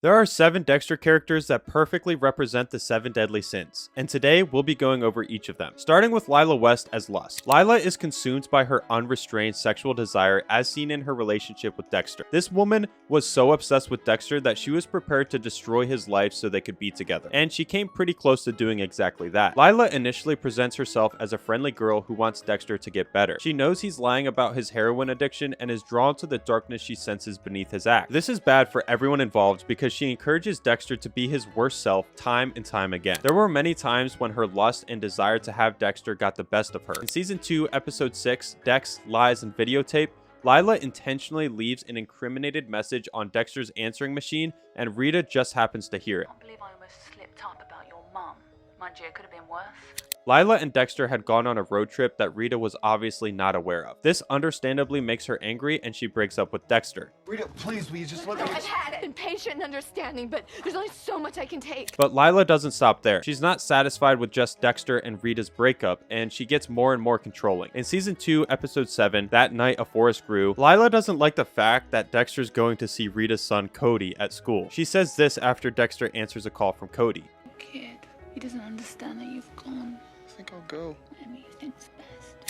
There are 7 Dexter characters that perfectly represent the 7 deadly sins, and today we'll be going over each of them, starting with Lila West as Lust. Lila is consumed by her unrestrained sexual desire as seen in her relationship with Dexter. This woman was so obsessed with Dexter that she was prepared to destroy his life so they could be together, and she came pretty close to doing exactly that. Lila initially presents herself as a friendly girl who wants Dexter to get better. She knows he's lying about his heroin addiction and is drawn to the darkness she senses beneath his act. This is bad for everyone involved because she encourages Dexter to be his worst self time and time again. There were many times when her lust and desire to have Dexter got the best of her. In season 2, episode 6, Dex, Lies, and Videotape, Lila intentionally leaves an incriminated message on Dexter's answering machine, and Rita just happens to hear it. I believe I almost slipped up about your mum. Mind you, it could have been worse. Lila and Dexter had gone on a road trip that Rita was obviously not aware of. This understandably makes her angry and she breaks up with Dexter. Rita, please, will you just let me... I've had it. Been patient and understanding, but there's only so much I can take. But Lila doesn't stop there. She's not satisfied with just Dexter and Rita's breakup, and she gets more and more controlling. In season 2, episode 7, That Night a Forest Grew, Lila doesn't like the fact that Dexter's going to see Rita's son Cody at school. She says this after Dexter answers a call from Cody. Kid, he doesn't understand that you've gone. I think I'll go. Whatever you think's best.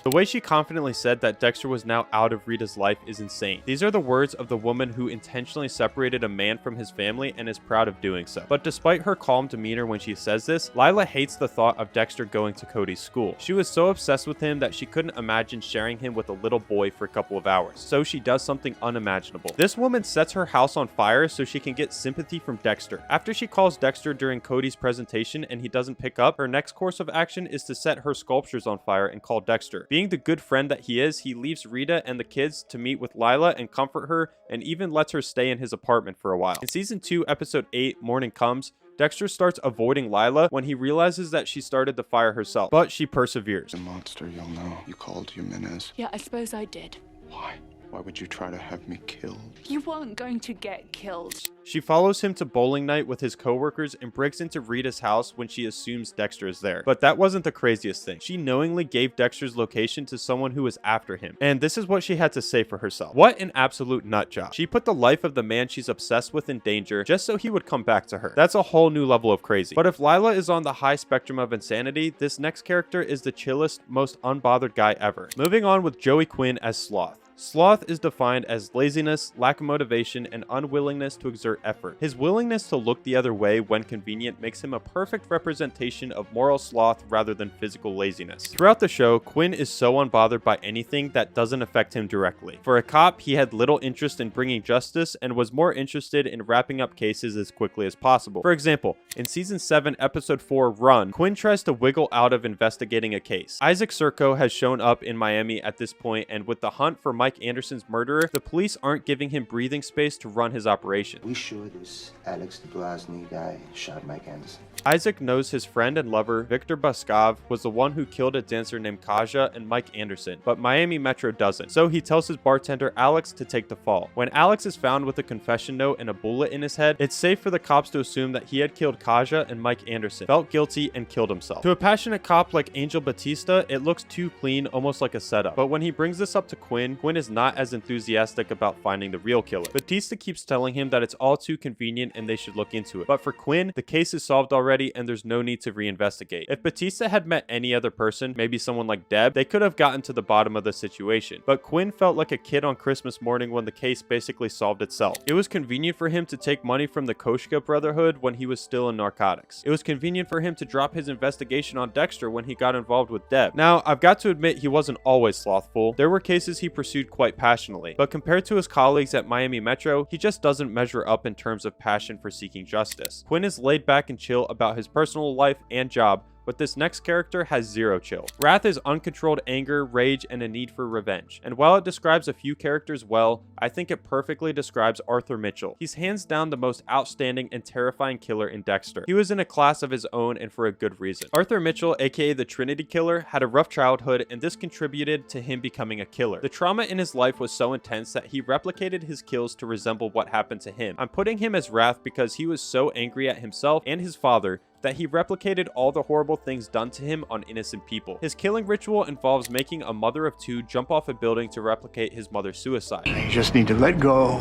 The way she confidently said that Dexter was now out of Rita's life is insane. These are the words of the woman who intentionally separated a man from his family and is proud of doing so. But despite her calm demeanor when she says this, Lila hates the thought of Dexter going to Cody's school. She was so obsessed with him that she couldn't imagine sharing him with a little boy for a couple of hours. So she does something unimaginable. This woman sets her house on fire so she can get sympathy from Dexter. After she calls Dexter during Cody's presentation and he doesn't pick up, her next course of action is to set her sculptures on fire and call Dexter. Being the good friend that he is, he leaves Rita and the kids to meet with Lila and comfort her, and even lets her stay in his apartment for a while. In season 2, episode 8, Morning Comes, Dexter starts avoiding Lila when he realizes that she started the fire herself, but she perseveres. The monster, you'll know. You called Jimenez. Yeah, I suppose I did. Why? Why would you try to have me killed? You weren't going to get killed. She follows him to bowling night with his coworkers and breaks into Rita's house when she assumes Dexter is there. But that wasn't the craziest thing. She knowingly gave Dexter's location to someone who was after him. And this is what she had to say for herself. What an absolute nut job. She put the life of the man she's obsessed with in danger just so he would come back to her. That's a whole new level of crazy. But if Lila is on the high spectrum of insanity, this next character is the chillest, most unbothered guy ever. Moving on with Joey Quinn as Sloth. Sloth is defined as laziness, lack of motivation, and unwillingness to exert effort. His willingness to look the other way when convenient makes him a perfect representation of moral sloth rather than physical laziness. Throughout the show, Quinn is so unbothered by anything that doesn't affect him directly. For a cop, he had little interest in bringing justice and was more interested in wrapping up cases as quickly as possible. For example, in season 7, episode 4, Run, Quinn tries to wiggle out of investigating a case. Isaac Serco has shown up in Miami at this point, and with the hunt for Mike Anderson's murderer, the police aren't giving him breathing space to run his operation. We sure this Alex DeBlasny guy shot Mike Anderson? Isaac knows his friend and lover, Victor Baskov, was the one who killed a dancer named Kaja and Mike Anderson, but Miami Metro doesn't. So he tells his bartender Alex to take the fall. When Alex is found with a confession note and a bullet in his head, it's safe for the cops to assume that he had killed Kaja and Mike Anderson, felt guilty, and killed himself. To a passionate cop like Angel Batista, it looks too clean, almost like a setup. But when he brings this up to Quinn, Quinn is not as enthusiastic about finding the real killer. Batista keeps telling him that it's all too convenient and they should look into it. But for Quinn, the case is solved already and there's no need to reinvestigate. If Batista had met any other person, maybe someone like Deb, they could have gotten to the bottom of the situation. But Quinn felt like a kid on Christmas morning when the case basically solved itself. It was convenient for him to take money from the Koshka Brotherhood when he was still in narcotics. It was convenient for him to drop his investigation on Dexter when he got involved with Deb. Now, I've got to admit he wasn't always slothful. There were cases he pursued quite passionately, but compared to his colleagues at Miami Metro, he just doesn't measure up in terms of passion for seeking justice. Quinn is laid back and chill about his personal life and job, but this next character has zero chill. Wrath is uncontrolled anger, rage, and a need for revenge. And while it describes a few characters well, I think it perfectly describes Arthur Mitchell. He's hands down the most outstanding and terrifying killer in Dexter. He was in a class of his own and for a good reason. Arthur Mitchell, aka the Trinity Killer, had a rough childhood and this contributed to him becoming a killer. The trauma in his life was so intense that he replicated his kills to resemble what happened to him. I'm putting him as Wrath because he was so angry at himself and his father that he replicated all the horrible things done to him on innocent people. His killing ritual involves making a mother of two jump off a building to replicate his mother's suicide. You just need to let go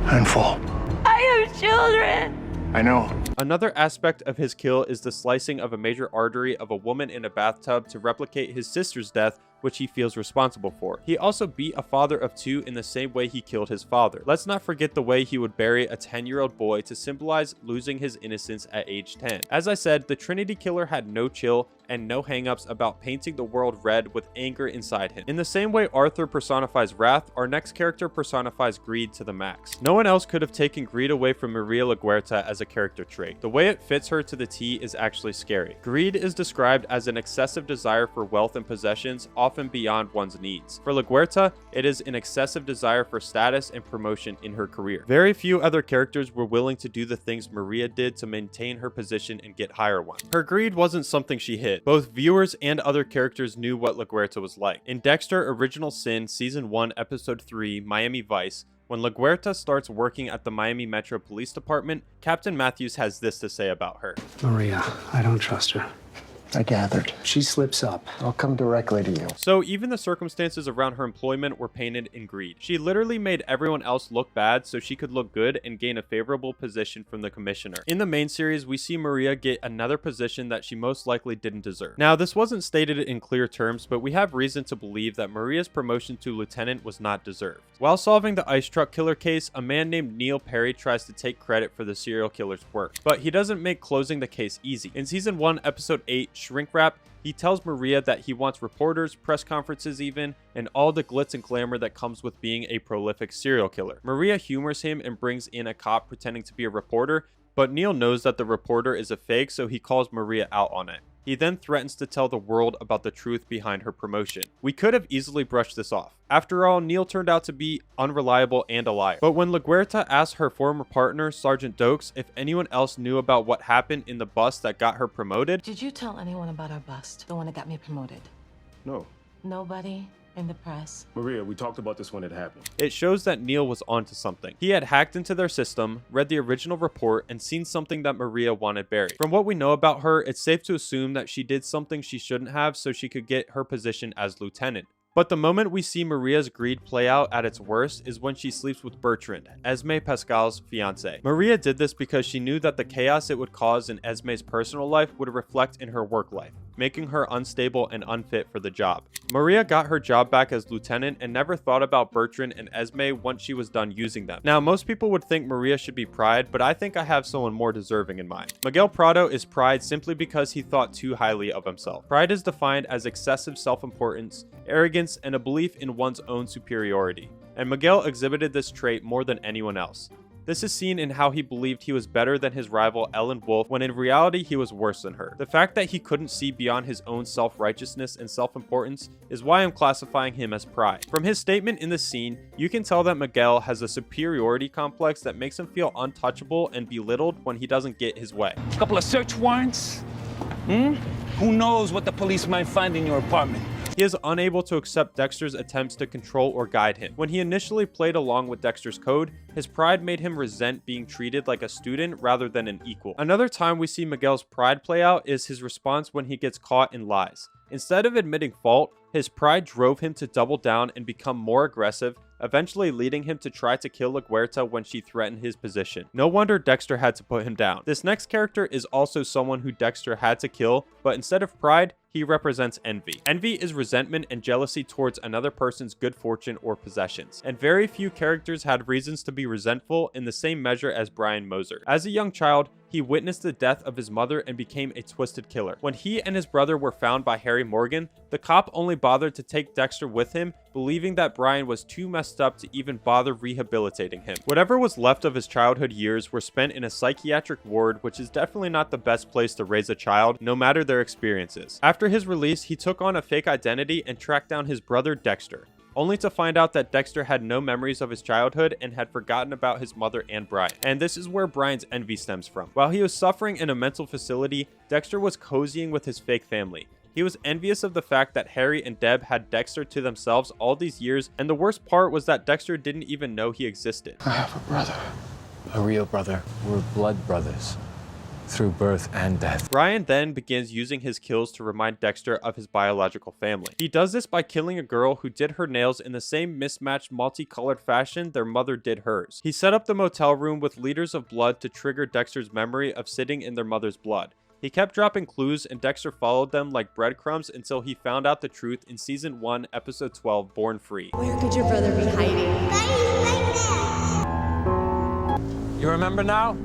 and fall. I have children. I know. Another aspect of his kill is the slicing of a major artery of a woman in a bathtub to replicate his sister's death, which he feels responsible for. He also beat a father of 2 in the same way he killed his father. Let's not forget the way he would bury a 10-year-old boy to symbolize losing his innocence at age 10. As I said, the Trinity Killer had no chill and no hangups about painting the world red with anger inside him. In the same way Arthur personifies wrath, our next character personifies greed to the max. No one else could have taken greed away from Maria LaGuerta as a character trait. The way it fits her to the T is actually scary. Greed is described as an excessive desire for wealth and possessions, often beyond one's needs. For LaGuerta, it is an excessive desire for status and promotion in her career. Very few other characters were willing to do the things Maria did to maintain her position and get higher ones. Her greed wasn't something she hid. Both viewers and other characters knew what LaGuerta was like. In Dexter Original Sin Season 1 Episode 3 Miami Vice, when LaGuerta starts working at the Miami Metro Police Department, Captain Matthews has this to say about her. Maria, I don't trust her. I gathered. She slips up. I'll come directly to you. So even the circumstances around her employment were painted in greed. She literally made everyone else look bad so she could look good and gain a favorable position from the commissioner. In the main series, we see Maria get another position that she most likely didn't deserve. Now, this wasn't stated in clear terms, but we have reason to believe that Maria's promotion to lieutenant was not deserved. While solving the ice truck killer case, a man named Neil Perry tries to take credit for the serial killer's work, but he doesn't make closing the case easy. In Season 1, Episode 8, Shrink Wrap, he tells Maria that he wants reporters, press conferences even, and all the glitz and glamour that comes with being a prolific serial killer. Maria humors him and brings in a cop pretending to be a reporter, but Neil knows that the reporter is a fake, so he calls Maria out on it. He then threatens to tell the world about the truth behind her promotion. We could have easily brushed this off. After all, Neil turned out to be unreliable and a liar. But when LaGuerta asked her former partner, Sergeant Dokes, if anyone else knew about what happened in the bus that got her promoted, Did you tell anyone about our bust? The one that got me promoted? No. Nobody? In the press? Maria, we talked about this when it happened. it shows that Neil was onto something. He had hacked into their system, read the original report, and seen something that Maria wanted buried. From what we know about her, it's safe to assume that she did something she shouldn't have so she could get her position as lieutenant. But the moment we see Maria's greed play out at its worst is when she sleeps with Bertrand, Esme Pascal's fiancé. Maria did this because she knew that the chaos it would cause in Esme's personal life would reflect in her work life, making her unstable and unfit for the job. Maria got her job back as lieutenant and never thought about Bertrand and Esme once she was done using them. Now, most people would think Maria should be Pride, but I think I have someone more deserving in mind. Miguel Prado is Pride simply because he thought too highly of himself. Pride is defined as excessive self-importance, arrogance, and a belief in one's own superiority, and Miguel exhibited this trait more than anyone else. This is seen in how he believed he was better than his rival Ellen Wolf when in reality he was worse than her. The fact that he couldn't see beyond his own self-righteousness and self-importance is why I'm classifying him as Pride. From his statement in this scene, you can tell that Miguel has a superiority complex that makes him feel untouchable and belittled when he doesn't get his way. Couple of search warrants? Who knows what the police might find in your apartment? He is unable to accept Dexter's attempts to control or guide him. When he initially played along with Dexter's code, his pride made him resent being treated like a student rather than an equal. Another time we see Miguel's pride play out is his response when he gets caught in lies. Instead of admitting fault, his pride drove him to double down and become more aggressive, eventually leading him to try to kill LaGuerta when she threatened his position. No wonder Dexter had to put him down. This next character is also someone who Dexter had to kill, but instead of pride, he represents envy. Envy is resentment and jealousy towards another person's good fortune or possessions, and very few characters had reasons to be resentful in the same measure as Brian Moser. As a young child, he witnessed the death of his mother and became a twisted killer. When he and his brother were found by Harry Morgan, the cop only bothered to take Dexter with him, believing that Brian was too messed up to even bother rehabilitating him. Whatever was left of his childhood years were spent in a psychiatric ward, which is definitely not the best place to raise a child, no matter their experiences. After his release, he took on a fake identity and tracked down his brother Dexter, only to find out that Dexter had no memories of his childhood and had forgotten about his mother and Brian. And this is where Brian's envy stems from. While he was suffering in a mental facility, Dexter was cozying with his fake family. He was envious of the fact that Harry and Deb had Dexter to themselves all these years, and the worst part was that Dexter didn't even know he existed. I have a brother. A real brother. We're blood brothers. through birth and death. Brian then begins using his kills to remind Dexter of his biological family. He does this by killing a girl who did her nails in the same mismatched multicolored fashion their mother did hers. He set up the motel room with liters of blood to trigger Dexter's memory of sitting in their mother's blood. He kept dropping clues and Dexter followed them like breadcrumbs until he found out the truth in season 1, episode 12, Born Free. Where could your brother be hiding? You remember now?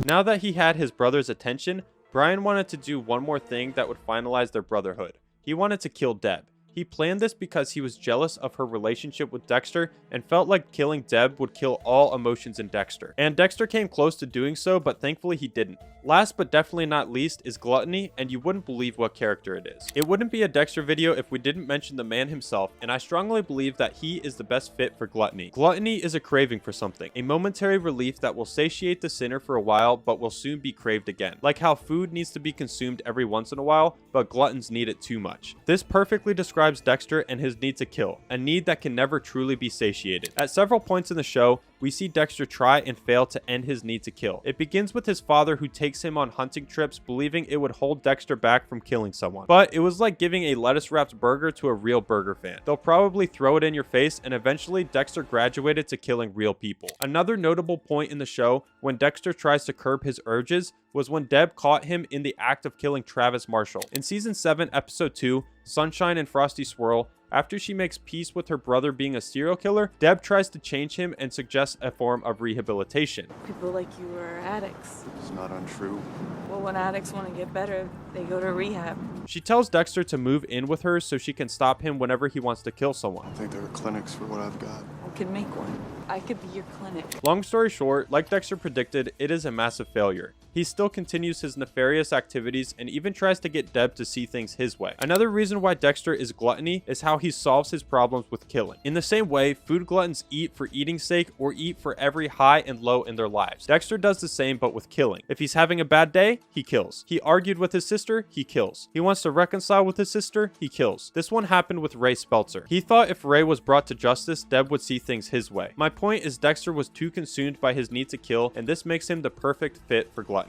Now that he had his brother's attention, Brian wanted to do one more thing that would finalize their brotherhood. He wanted to kill Deb. He planned this because he was jealous of her relationship with Dexter and felt like killing Deb would kill all emotions in Dexter. And Dexter came close to doing so, but thankfully he didn't. Last but definitely not least is gluttony, and you wouldn't believe what character it is. It wouldn't be a Dexter video if we didn't mention the man himself, and I strongly believe that he is the best fit for gluttony. Gluttony is a craving for something, a momentary relief that will satiate the sinner for a while, but will soon be craved again. Like how food needs to be consumed every once in a while, but gluttons need it too much. This perfectly describes Dexter and his need to kill, a need that can never truly be satiated. At several points in the show, we see Dexter try and fail to end his need to kill. It begins with his father who takes him on hunting trips, believing it would hold Dexter back from killing someone. But it was like giving a lettuce-wrapped burger to a real burger fan. They'll probably throw it in your face, and eventually Dexter graduated to killing real people. Another notable point in the show, when Dexter tries to curb his urges, was when Deb caught him in the act of killing Travis Marshall. In season 7, episode 2, Sunshine and Frosty Swirl, after she makes peace with her brother being a serial killer, Deb tries to change him and suggests a form of rehabilitation. People like you are addicts. It's not untrue. Well, when addicts want to get better, they go to rehab. She tells Dexter to move in with her so she can stop him whenever he wants to kill someone. I think there are clinics for what I've got. I could make one. I could be your clinic. Long story short, like Dexter predicted, it is a massive failure. He still continues his nefarious activities and even tries to get Deb to see things his way. Another reason why Dexter is gluttony is how he solves his problems with killing. In the same way, food gluttons eat for eating's sake or eat for every high and low in their lives. Dexter does the same but with killing. If he's having a bad day, he kills. He argued with his sister, he kills. He wants to reconcile with his sister, he kills. This one happened with Ray Speltzer. He thought if Ray was brought to justice, Deb would see things his way. My point is Dexter was too consumed by his need to kill, and this makes him the perfect fit for gluttony.